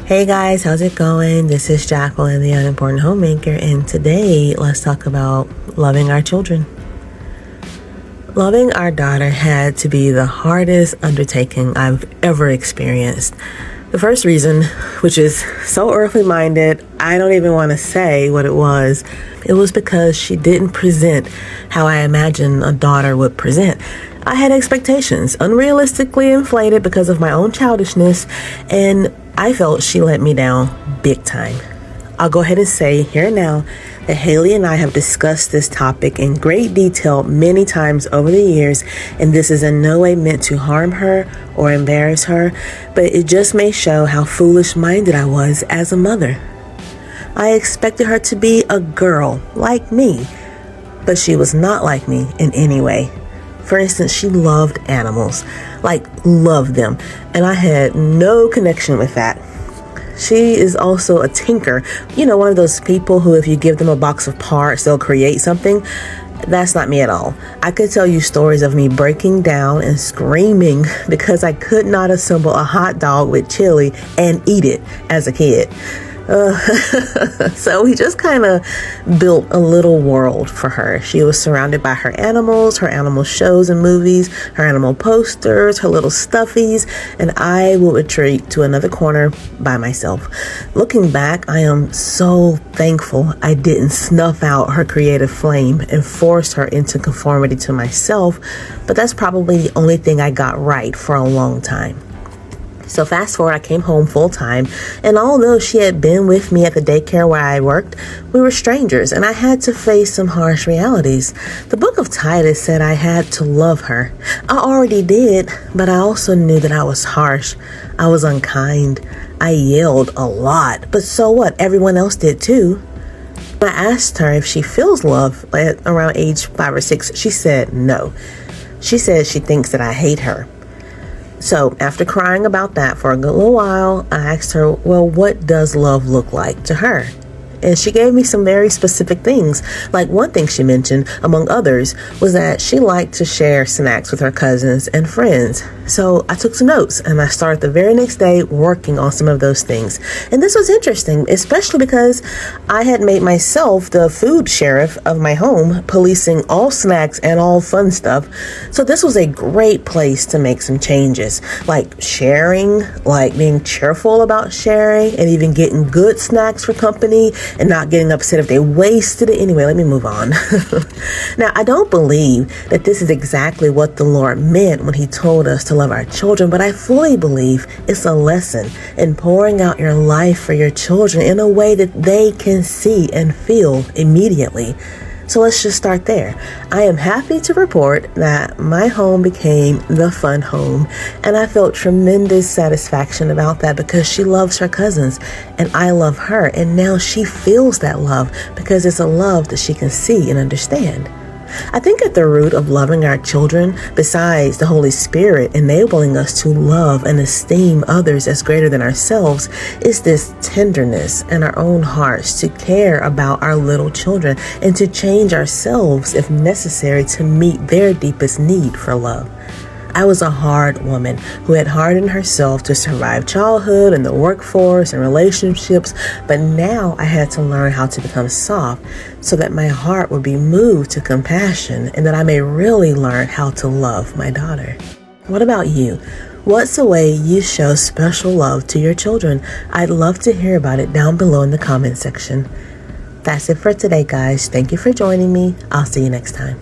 Hey guys, how's it going? This is Jacqueline, the unimportant homemaker, and today let's talk about loving our children. Loving our daughter had to be the hardest undertaking I've ever experienced. The first reason, which is so earthly minded, I don't even want to say what it was. It was because she didn't present how I imagined a daughter would present. I had expectations, unrealistically inflated because of my own childishness, and I felt she let me down big time. I'll go ahead and say here and now that Haley and I have discussed this topic in great detail many times over the years, and this is in no way meant to harm her or embarrass her, but it just may show how foolish-minded I was as a mother. I expected her to be a girl like me, but she was not like me in any way. For instance, she loved animals, loved them, and I had no connection with that. She is also a tinker, one of those people who if you give them a box of parts, they'll create something. That's not me at all. I could tell you stories of me breaking down and screaming because I could not assemble a hot dog with chili and eat it as a kid. So we just kind of built a little world for her. She was surrounded by her animal shows and movies, her animal posters, her little stuffies, and I would retreat to another corner by myself. Looking back, I am so thankful I didn't snuff out her creative flame and force her into conformity to myself, but that's probably the only thing I got right for a long time. So fast forward, I came home full time, and although she had been with me at the daycare where I worked, we were strangers, and I had to face some harsh realities. The book of TITUS said I had to love her. I already did, but I also knew that I was harsh. I was unkind. I yelled a lot, but so what? Everyone else did too. I asked her if she feels love at around age 5 or 6. She said no. She said she thinks that I hate her. So after crying about that for a good little while, I asked her, well, what does love look like to her? And she gave me some very specific things. Like one thing she mentioned, among others, was that she liked to share snacks with her cousins and friends. So I took some notes and I started the very next day working on some of those things. And this was interesting, especially because I had made myself the food sheriff of my home, policing all snacks and all fun stuff. So this was a great place to make some changes, like sharing, like being cheerful about sharing, and even getting good snacks for company and not getting upset if they wasted it. Anyway, let me move on. Now, I don't believe that this is exactly what the Lord meant when he told us to love our children, but I fully believe it's a lesson in pouring out your life for your children in a way that they can see and feel immediately. So let's just start there. I am happy to report that my home became the fun home, and I felt tremendous satisfaction about that because she loves her cousins and I love her, and now she feels that love because it's a love that she can see and understand. I think at the root of loving our children, besides the Holy Spirit enabling us to love and esteem others as greater than ourselves, is this tenderness in our own hearts to care about our little children and to change ourselves if necessary to meet their deepest need for love. I was a hard woman who had hardened herself to survive childhood and the workforce and relationships, but now I had to learn how to become soft so that my heart would be moved to compassion and that I may really learn how to love my daughter. What about you? What's a way you show special love to your children? I'd love to hear about it down below in the comment section. That's it for today, guys. Thank you for joining me. I'll see you next time.